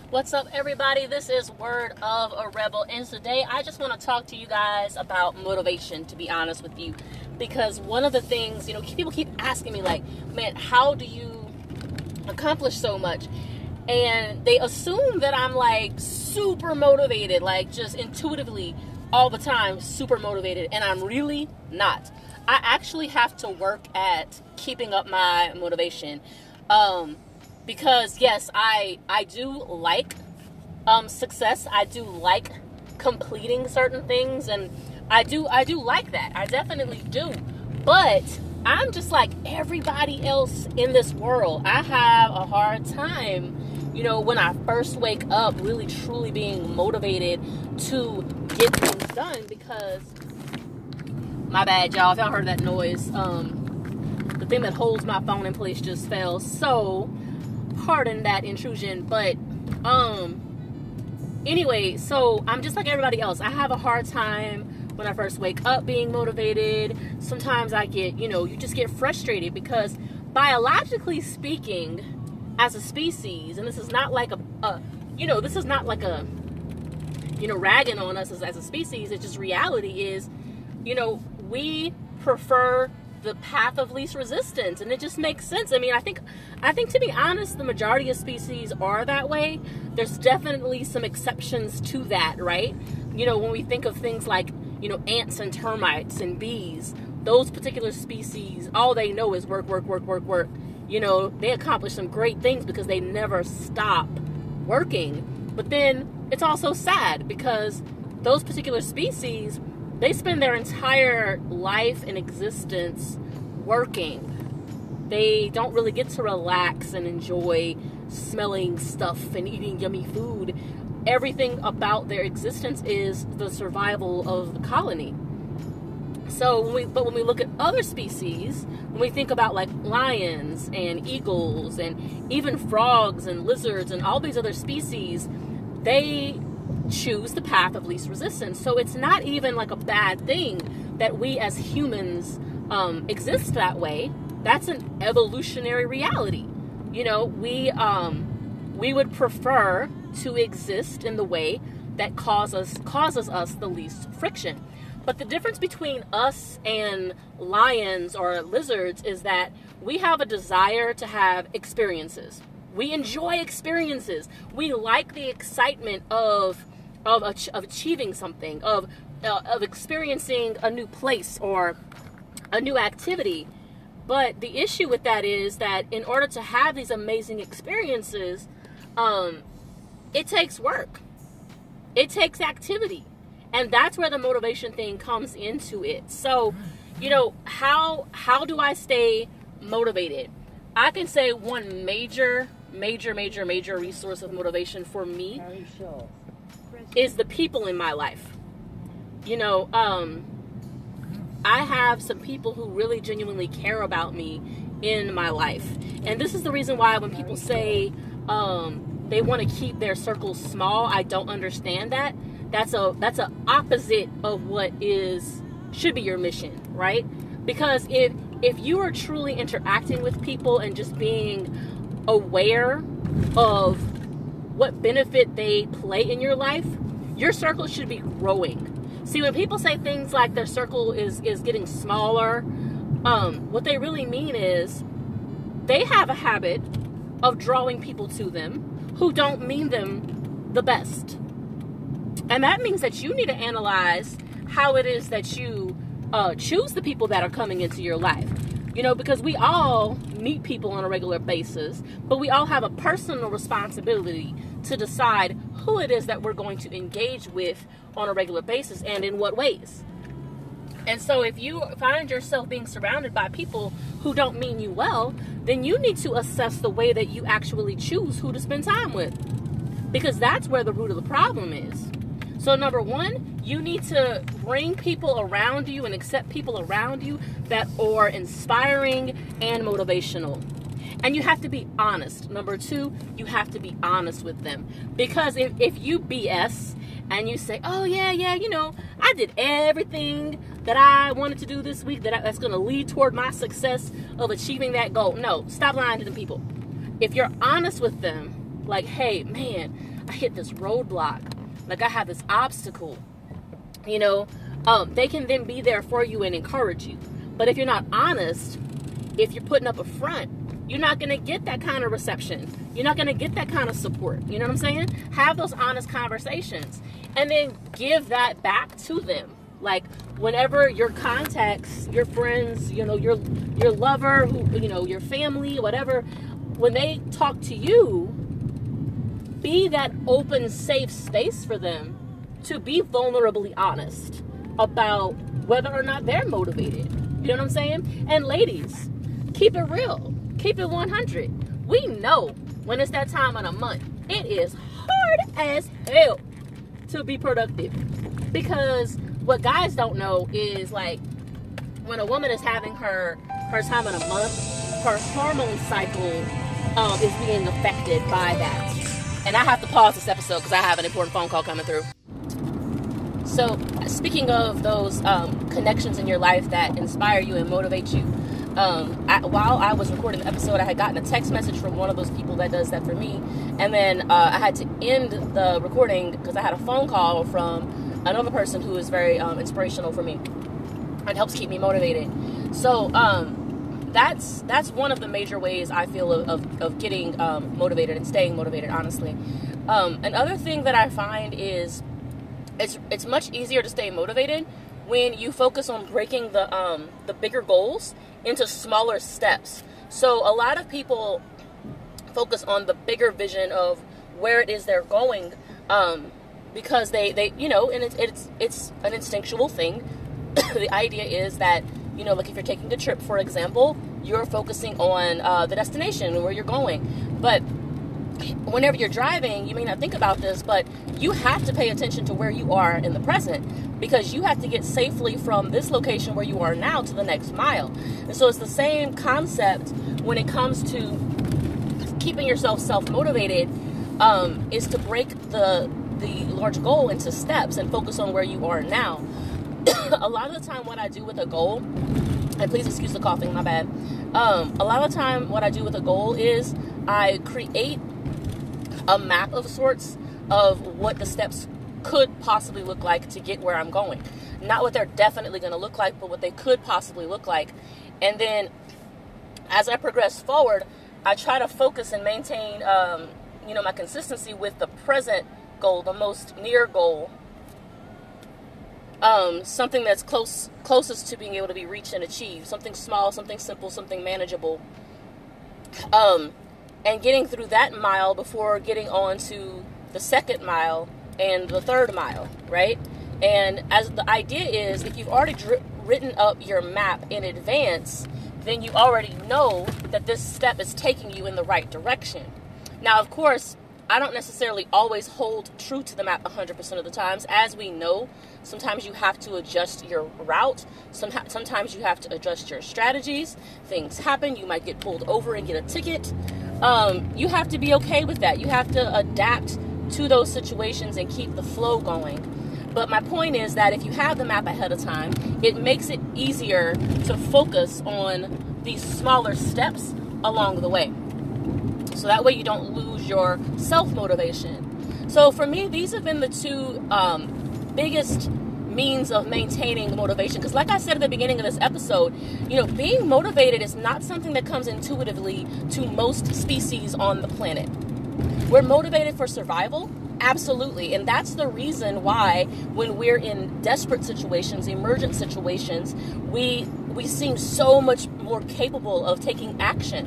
What's up, everybody? This is Word of a Rebel, and today I just want to talk to you guys about motivation, to be honest with you, because one of the things, people keep asking me, like, man, how do you accomplish so much? And they assume that I'm like super motivated, like just intuitively all the time, super motivated, and I'm really not. I actually have to work at keeping up my motivation. Because yes, I do like success. I do like completing certain things, and I do like that. I definitely do. But I'm just like everybody else in this world. I have a hard time, when I first wake up, really truly being motivated to get things done, because my bad, y'all, if y'all heard that noise, the thing that holds my phone in place just fell, so pardon that intrusion. But anyway, so I'm just like everybody else. I have a hard time when I first wake up being motivated. Sometimes I get, you just get frustrated, because biologically speaking, as a species, and this is not like this is not like a ragging on us as a species. It's just reality is, we prefer the path of least resistance, and it just makes sense. I mean, I think to be honest, the majority of species are that way. There's definitely some exceptions to that, right? When we think of things like, ants and termites and bees, those particular species, all they know is work. They accomplish some great things because they never stop working. But then it's also sad, because those particular species, they spend their entire life and existence working. They don't really get to relax and enjoy smelling stuff and eating yummy food. Everything about their existence is the survival of the colony. So when we look at other species, when we think about like lions and eagles and even frogs and lizards and all these other species, they choose the path of least resistance. So it's not even like a bad thing that we as humans exist that way. That's an evolutionary reality. We would prefer to exist in the way that causes us the least friction. But the difference between us and lions or lizards is that we have a desire to have experiences. We enjoy experiences. We like the excitement of achieving something, of experiencing a new place or a new activity. But the issue with that is that in order to have these amazing experiences, it takes work. It takes activity. And that's where the motivation thing comes into it. So, how do I stay motivated? I can say one major resource of motivation for me is the people in my life. I have some people who really genuinely care about me in my life. And this is the reason why when people say they want to keep their circles small, I don't understand that. That's a opposite of what should be your mission, right? Because if you are truly interacting with people and just being aware of what benefit they play in your life, your circle should be growing. See, when people say things like their circle is getting smaller, what they really mean is they have a habit of drawing people to them who don't mean them the best. And that means that you need to analyze how it is that you choose the people that are coming into your life. Because we all meet people on a regular basis, but we all have a personal responsibility to decide who it is that we're going to engage with on a regular basis and in what ways. And so if you find yourself being surrounded by people who don't mean you well, then you need to assess the way that you actually choose who to spend time with, because that's where the root of the problem is. So number one, you need to bring people around you and accept people around you that are inspiring and motivational. And you have to be honest. Number two, you have to be honest with them. Because if you BS and you say, oh yeah, I did everything that I wanted to do this week that's going to lead toward my success of achieving that goal. No, stop lying to the people. If you're honest with them, like, hey, man, I hit this roadblock. Like, I have this obstacle. You know, they can then be there for you and encourage you. But if you're not honest, if you're putting up a front, you're not going to get that kind of reception. You're not going to get that kind of support. You know what I'm saying? Have those honest conversations and then give that back to them. Like, whenever your contacts, your friends, you know, your lover, who, you know, your family, whatever, when they talk to you, be that open, safe space for them to be vulnerably honest about whether or not they're motivated. You know what I'm saying? And ladies, keep it real. Keep it 100. We know when it's that time of the month, it is hard as hell to be productive. Because what guys don't know is, like, when a woman is having her time of the month, her hormone cycle is being affected by that. And I have to pause this episode because I have an important phone call coming through. So, speaking of those connections in your life that inspire you and motivate you, while I was recording the episode, I had gotten a text message from one of those people that does that for me. And then I had to end the recording because I had a phone call from another person who is very inspirational for me and helps keep me motivated. So, that's one of the major ways I feel of getting motivated and staying motivated, honestly. Another thing that I find is it's much easier to stay motivated when you focus on breaking the bigger goals into smaller steps. So a lot of people focus on the bigger vision of where it is they're going, because they you know, and it's an instinctual thing. The idea is that, you know, like if you're taking a trip, for example, you're focusing on the destination and where you're going. But whenever you're driving, you may not think about this, but you have to pay attention to where you are in the present, because you have to get safely from this location where you are now to the next mile. And so it's the same concept when it comes to keeping yourself self-motivated, is to break the large goal into steps and focus on where you are now. A lot of the time what I do with a goal, and please excuse the coughing, my bad. A lot of the time what I do with a goal is I create a map of sorts of what the steps could possibly look like to get where I'm going. Not what they're definitely going to look like, but what they could possibly look like. And then as I progress forward, I try to focus and maintain, you know, my consistency with the present goal, the most near goal. Something that's closest to being able to be reached and achieved. Something small, something simple, something manageable. And getting through that mile before getting on to the second mile and the third mile, right? And as the idea is, if you've already written up your map in advance, then you already know that this step is taking you in the right direction. Now, of course, I don't necessarily always hold true to the map 100% of the times. As we know, sometimes you have to adjust your route. Sometimes you have to adjust your strategies. Things happen. You might get pulled over and get a ticket. You have to be okay with that. You have to adapt to those situations and keep the flow going. But my point is that if you have the map ahead of time, it makes it easier to focus on these smaller steps along the way. So that way you don't lose your self-motivation. So for me, these have been the two biggest means of maintaining motivation. Because like I said at the beginning of this episode, you know, being motivated is not something that comes intuitively to most species on the planet. We're motivated for survival, absolutely. And that's the reason why when we're in desperate situations, emergent situations, we seem so much more capable of taking action.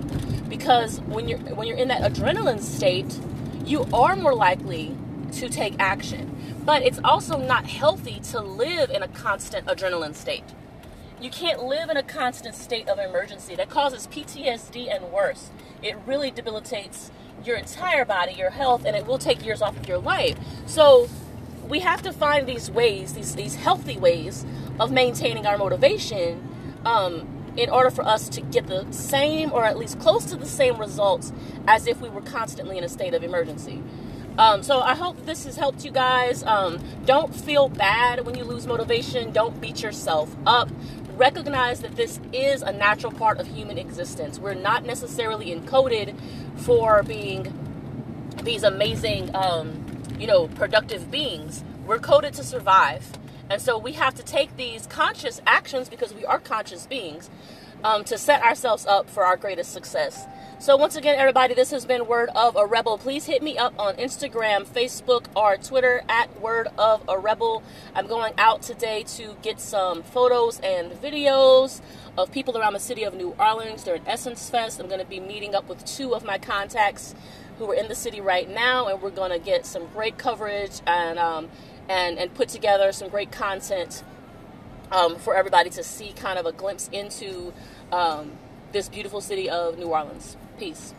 Because when you're in that adrenaline state, you are more likely to take action. But it's also not healthy to live in a constant adrenaline state. You can't live in a constant state of emergency. That causes PTSD and worse. It really debilitates your entire body, your health, and it will take years off of your life. So we have to find these ways, these healthy ways of maintaining our motivation, in order for us to get the same, or at least close to the same results as if we were constantly in a state of emergency. So I hope this has helped you guys. Don't feel bad when you lose motivation. Don't beat yourself up. Recognize that this is a natural part of human existence. We're not necessarily encoded for being these amazing productive beings. We're coded to survive. And so we have to take these conscious actions, because we are conscious beings, to set ourselves up for our greatest success. So once again, everybody, this has been Word of a Rebel. Please hit me up on Instagram, Facebook, or Twitter at Word of a Rebel. I'm going out today to get some photos and videos of people around the city of New Orleans during Essence Fest. I'm going to be meeting up with 2 of my contacts who are in the city right now, and we're going to get some great coverage and put together some great content for everybody to see kind of a glimpse into this beautiful city of New Orleans. Peace.